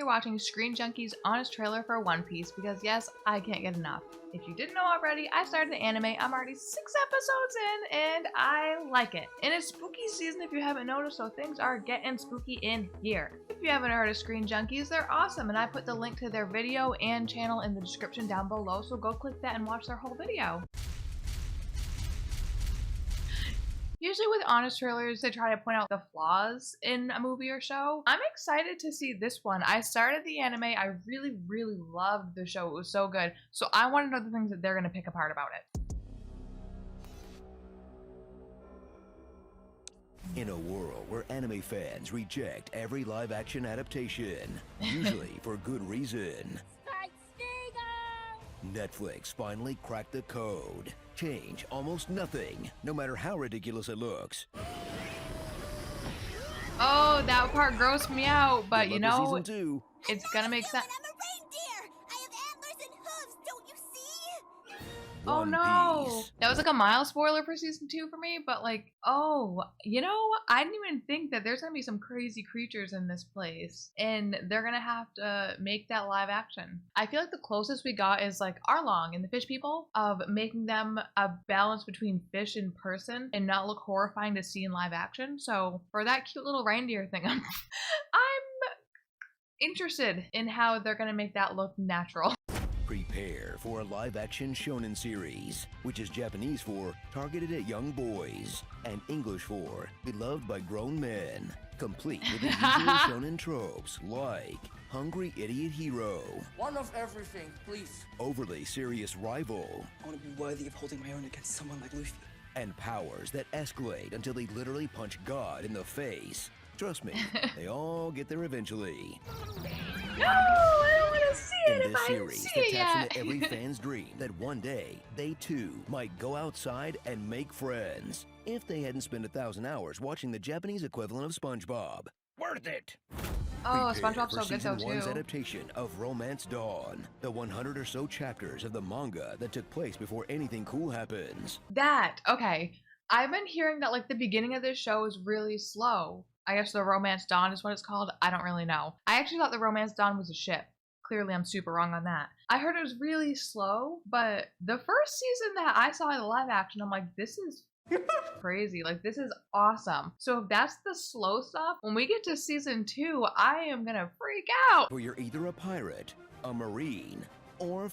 you're watching Screen Junkie's honest trailer for One Piece because yes, I can't get enough. If you didn't know already, I started the anime. I'm already 6 episodes in and I like it. And it's spooky season if you haven't noticed, so things are getting spooky in here. If you haven't heard of Screen Junkies, they're awesome and I put the link to their video and channel in the description down below, so go click that and watch their whole video. Usually with honest trailers, they try to point out the flaws in a movie or show. I'm excited to see this one. I started the anime. I really, really loved the show. It was so good. So I want to know the things that they're going to pick apart about it. In a world where anime fans reject every live-action adaptation, usually for good reason, Netflix finally cracked the code. Change almost nothing, no matter how ridiculous it looks. Oh, that part grossed me out, but you know, season 2. It's gonna make sense. I'm a reindeer! I have antlers and hooves, don't you see? Oh no! That was like a mild spoiler for season 2 for me, but like, oh, you know, I didn't even think that there's gonna be some crazy creatures in this place, and they're gonna have to make that live action. I feel like the closest we got is like Arlong and the fish people, of making them a balance between fish and person and not look horrifying to see in live action. So for that cute little reindeer thing, I'm interested in how they're gonna make that look natural. Prepare for a live-action shonen series, which is Japanese for targeted at young boys, and English for beloved by grown men, complete with the usual shonen tropes like hungry idiot hero, one of everything, please, overly serious rival, I want to be worthy of holding my own against someone like Luffy, and powers that escalate until they literally punch God in the face. Trust me, they all get there eventually. No, I don't want to see it in if this I didn't series see that it taps yet. into every fan's dream that one day they too might go outside and make friends if they hadn't spent 1,000 hours watching the Japanese equivalent of SpongeBob. Worth it! Oh, Prepare SpongeBob's for so good season though 1's too. adaptation of Romance Dawn, the 100 or so chapters of the manga that took place before anything cool happens. That, okay. I've been hearing that like the beginning of this show is really slow. I guess the Romance Dawn is what it's called. I don't really know. I actually thought the Romance Dawn was a ship. Clearly, I'm super wrong on that. I heard it was really slow, but the first season that I saw in the live action, I'm like, this is crazy. Like, this is awesome. So if that's the slow stuff, when we get to season 2, I am gonna freak out. For you're either a pirate, a marine, or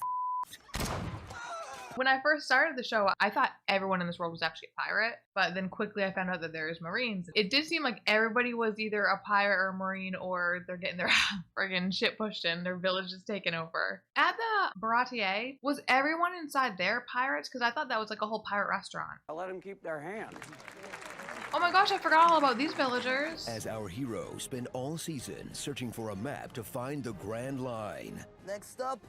When I first started the show, I thought everyone in this world was actually a pirate, but then quickly I found out that there's Marines. It did seem like everybody was either a pirate or a Marine, or they're getting their friggin' shit pushed in, their village is taken over. At the Baratier, was everyone inside there pirates? Because I thought that was like a whole pirate restaurant. I'll let them keep their hand. Oh my gosh, I forgot all about these villagers. as our heroes spend all season searching for a map to find the Grand Line. next up,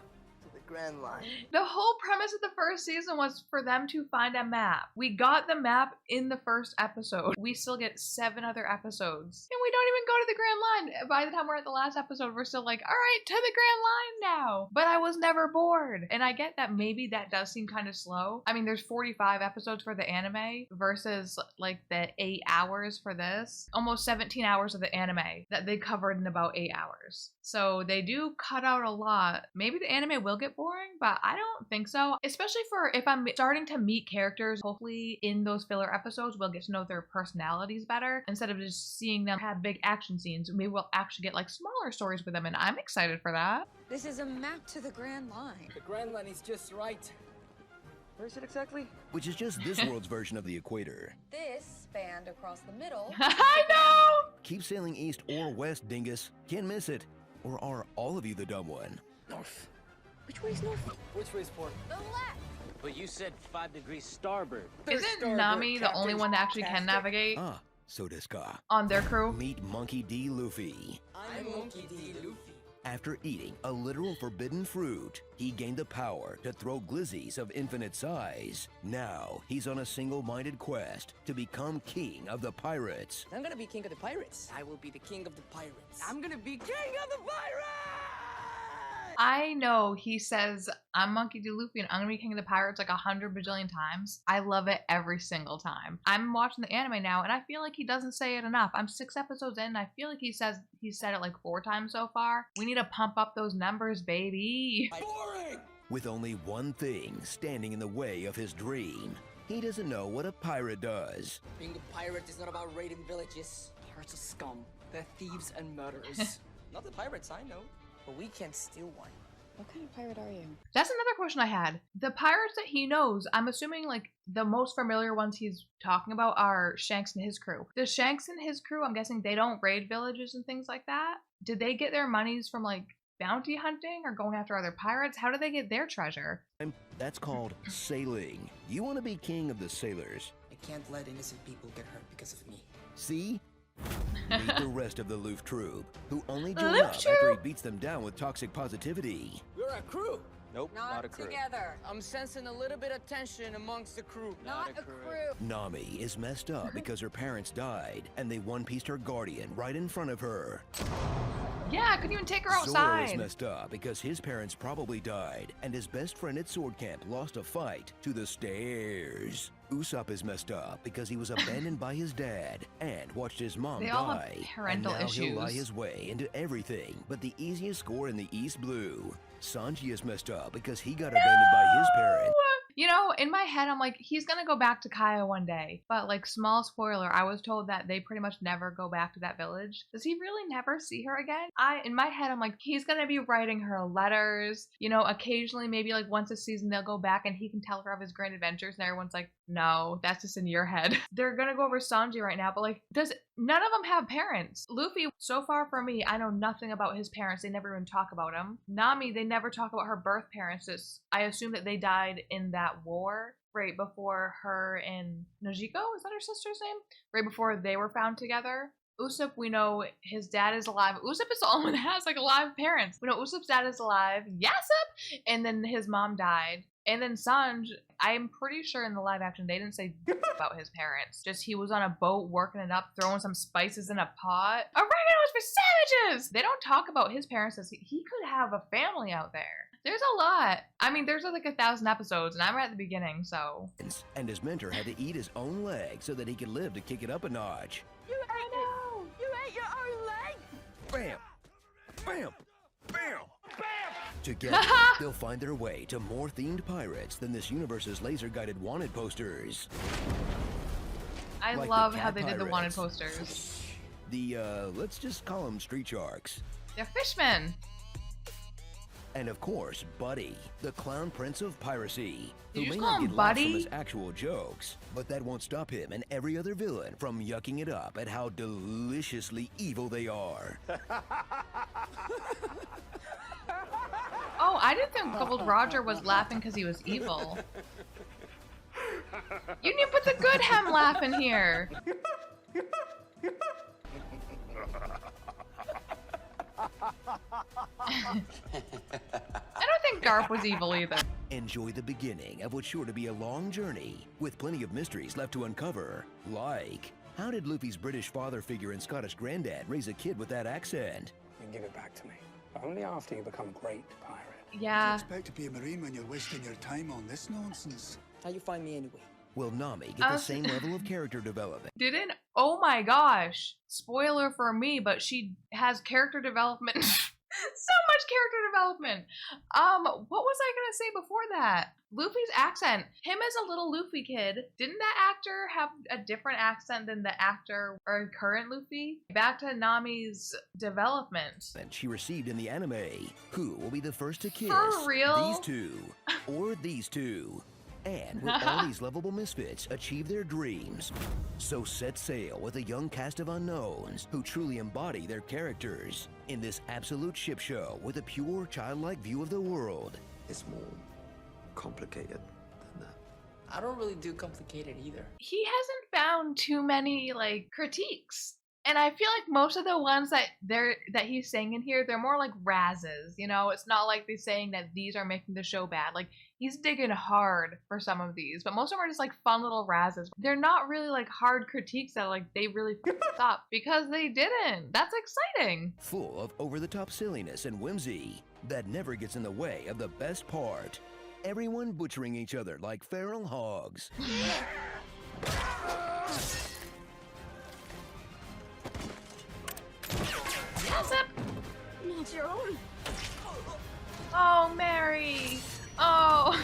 to the Grand Line. The whole premise of the first season was for them to find a map. We got the map in the first episode. We still get 7 other episodes. And we don't even go to the Grand Line. By the time we're at the last episode, we're still like, all right, to the Grand Line now. But I was never bored. And I get that maybe that does seem kind of slow. I mean, there's 45 episodes for the anime versus like the 8 hours for this. Almost 17 hours of the anime that they covered in about 8 hours. So they do cut out a lot. Maybe the anime will get boring, but I don't think so. Especially for if I'm starting to meet characters, hopefully in those filler episodes, we'll get to know their personalities better instead of just seeing them have big action scenes. Maybe we'll actually get like smaller stories with them, and I'm excited for that. This is a map to the Grand Line. The Grand Line is just right. Where is it exactly? Which is just this world's version of the equator. This spanned across the middle. I know! Keep sailing east or west, dingus. Can't miss it. Or are all of you the dumb one? North. Which way's north? Which way's port? The left. But you said 5 degrees starboard. Isn't Nami the only one that actually can navigate Ah, so does Ka. on their crew? Meet Monkey D. Luffy. I'm Monkey D. Luffy. After eating a literal forbidden fruit, he gained the power to throw glizzies of infinite size. Now, he's on a single-minded quest to become king of the pirates. I'm gonna be king of the pirates. I will be the king of the pirates. I'm gonna be king of the pirates! I know he says, I'm Monkey D. Luffy and I'm gonna be king of the pirates like 100 bajillion times. I love it every single time. I'm watching the anime now and I feel like he doesn't say it enough. I'm 6 episodes in and I feel like he said it like 4 times so far. We need to pump up those numbers, baby. Boring! With only one thing standing in the way of his dream. He doesn't know what a pirate does. Being a pirate is not about raiding villages. Pirates are scum. They're thieves and murderers. Not the pirates I know, but we can't steal one. What kind of pirate are you? That's another question I had. The pirates that he knows, I'm assuming like the most familiar ones he's talking about are Shanks and his crew. The Shanks and his crew, I'm guessing they don't raid villages and things like that. Did they get their monies from like bounty hunting or going after other pirates? How do they get their treasure? That's called sailing. You want to be king of the sailors. I can't let innocent people get hurt because of me. See? Meet the rest of the Luffy troop, who only join Luffy up after he beats them down with toxic positivity. We're a crew. Nope, Not together. I'm sensing a little bit of tension amongst the crew. Not a crew. Nami is messed up because her parents died, and they one-pieced her guardian right in front of her. Yeah, I couldn't even take her Zoro is outside. messed up because his parents probably died, and his best friend at sword camp lost a fight to the stairs. Usopp is messed up because he was abandoned by his dad and watched his mom They die. all have parental and now he'll lie issues. his way into everything but the easiest score in the East Blue. Sanji is messed up because he got abandoned by his parents. You know, in my head, I'm like, he's gonna go back to Kaya one day. But like, small spoiler, I was told that they pretty much never go back to that village. Does he really never see her again? In my head, I'm like, he's gonna be writing her letters. You know, occasionally, maybe like once a season, they'll go back and he can tell her of his grand adventures. And everyone's like, no, that's just in your head. They're gonna go over Sanji right now, but like, none of them have parents. Luffy, so far for me, I know nothing about his parents. They never even talk about him. Nami, they never talk about her birth parents. I assume that they died in that war right before her and Najiko, is that her sister's name? Right before they were found together. Usopp, we know his dad is alive. Usopp is the only one that has like alive parents. We know Usopp's dad is alive. Yasop! And then his mom died. And then Sanj, I'm pretty sure in the live action they didn't say about his parents. Just he was on a boat working it up, throwing some spices in a pot. Oregano's for savages! They don't talk about his parents as he could have a family out there. There's a lot. I mean, there's like 1,000 episodes and I'm at the beginning, so. And his mentor had to eat his own leg so that he could live to kick it up a notch. I know! You ate your own leg! Bam! Bam! Bam! Together, they'll find their way to more themed pirates than this universe's laser-guided wanted posters. I Like love the how cat they did the wanted pirates. posters. The, let's just call them street sharks. They're fishmen. And of course, Buddy, the clown prince of piracy, Did you who may just call not him get laughs from Buddy? his actual jokes, but that won't stop him and every other villain from yucking it up at how deliciously evil they are. Oh, I didn't think Gold Roger was laughing because he was evil. You need to put the good hem laugh in here. I don't think Garp was evil either. Enjoy the beginning of what's sure to be a long journey, with plenty of mysteries left to uncover, like, how did Luffy's British father figure and Scottish granddad raise a kid with that accent? You give it back to me. But only after you become a great pirate. Yeah. Expect to be a Marine when you're wasting your time on this nonsense. How you find me anyway? Will Nami get the same level of character development? Didn't? Oh my gosh. Spoiler for me, but she has character development. So much character development. What was I gonna say before that? Luffy's accent. Him as a little Luffy kid. Didn't that actor have a different accent than the actor or current Luffy? Back to Nami's development. And she received in the anime. Who will be the first to kiss? For real? These two. Or these two. And will all these lovable misfits achieve their dreams? So set sail with a young cast of unknowns who truly embody their characters in this absolute ship show with a pure childlike view of the world. It's more complicated than that. I don't really do complicated either. He hasn't found too many like critiques And I feel like most of the ones that he's saying in here, they're more like razzes, you know? It's not like they're saying that these are making the show bad. Like, he's digging hard for some of these, but most of them are just like fun little razzes. They're not really like hard critiques that like they really fucked up, because they didn't. That's exciting. Full of over-the-top silliness and whimsy that never gets in the way of the best part. Everyone butchering each other like feral hogs. Gossip. Need your own. Oh, Mary. Oh.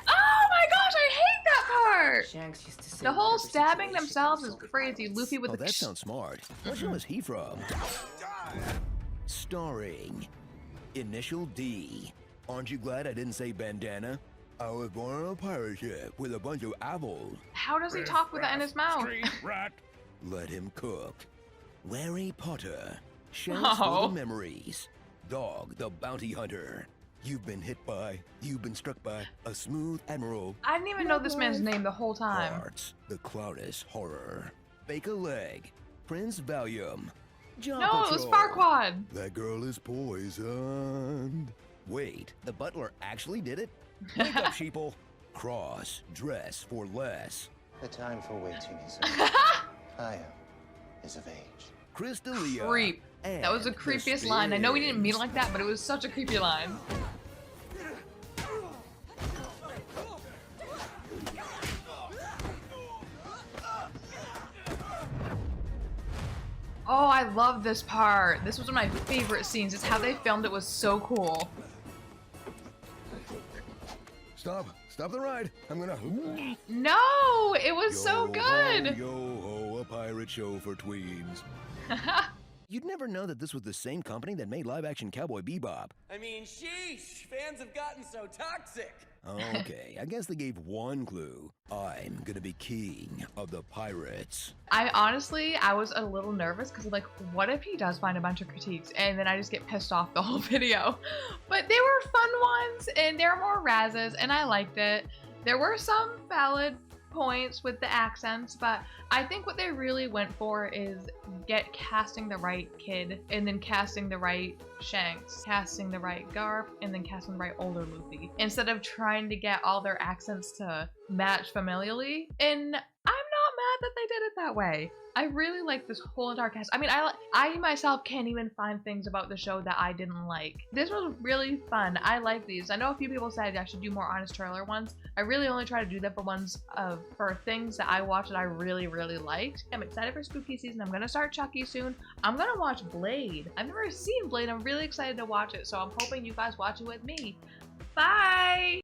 Oh my gosh, I hate that part. Shanks used to say The whole whatever stabbing situation themselves comes is over crazy. pirates. Luffy with Oh, the that sounds smart. What show is he from? Starring Initial D. Aren't you glad I didn't say bandana? I was born on a pirate ship with a bunch of apples. How does he talk with that in his mouth? Let him cook. Larry Potter. Shanks for Oh. the memories. Dog the bounty hunter. You've been struck by a smooth admiral. I didn't even know this man's name the whole time. Hearts, the cloudest horror. Bake a leg. Prince Valium. Jump No, it was Patrol. Farquaad. That girl is poisoned. Wait, the butler actually did it? Wake up, sheeple. Cross, dress for less. The time for waiting is over. I is of age. Crystalia. Creep. That was the and creepiest line. I know he didn't mean it Spins. like that, but it was such a creepy line. Oh, I love this part. This was one of my favorite scenes. It's how they filmed it was so cool. Stop the ride. I'm gonna. No, it was so Yo good. Ho, yo ho, a pirate show for tweens. You'd never know that this was the same company that made live-action Cowboy Bebop. I mean, sheesh, fans have gotten so toxic. Okay, I guess they gave one clue. I'm gonna be king of the pirates. I was a little nervous because like, what if he does find a bunch of critiques and then I just get pissed off the whole video? But they were fun ones and they're more razzes and I liked it. There were some valid points with the accents, but I think what they really went for is casting the right kid and then casting the right Shanks, casting the right Garp, and then casting the right older Luffy instead of trying to get all their accents to match familially. And I'm not mad that they did it that way. I really like this whole entire cast. I mean, I myself can't even find things about the show that I didn't like. This was really fun. I like these. I know a few people said I should do more honest trailer ones. I really only try to do that for things that I watched that I really, really liked. I'm excited for spooky season. I'm gonna start Chucky soon. I'm gonna watch Blade. I've never seen Blade. I'm really excited to watch it, so I'm hoping you guys watch it with me. Bye!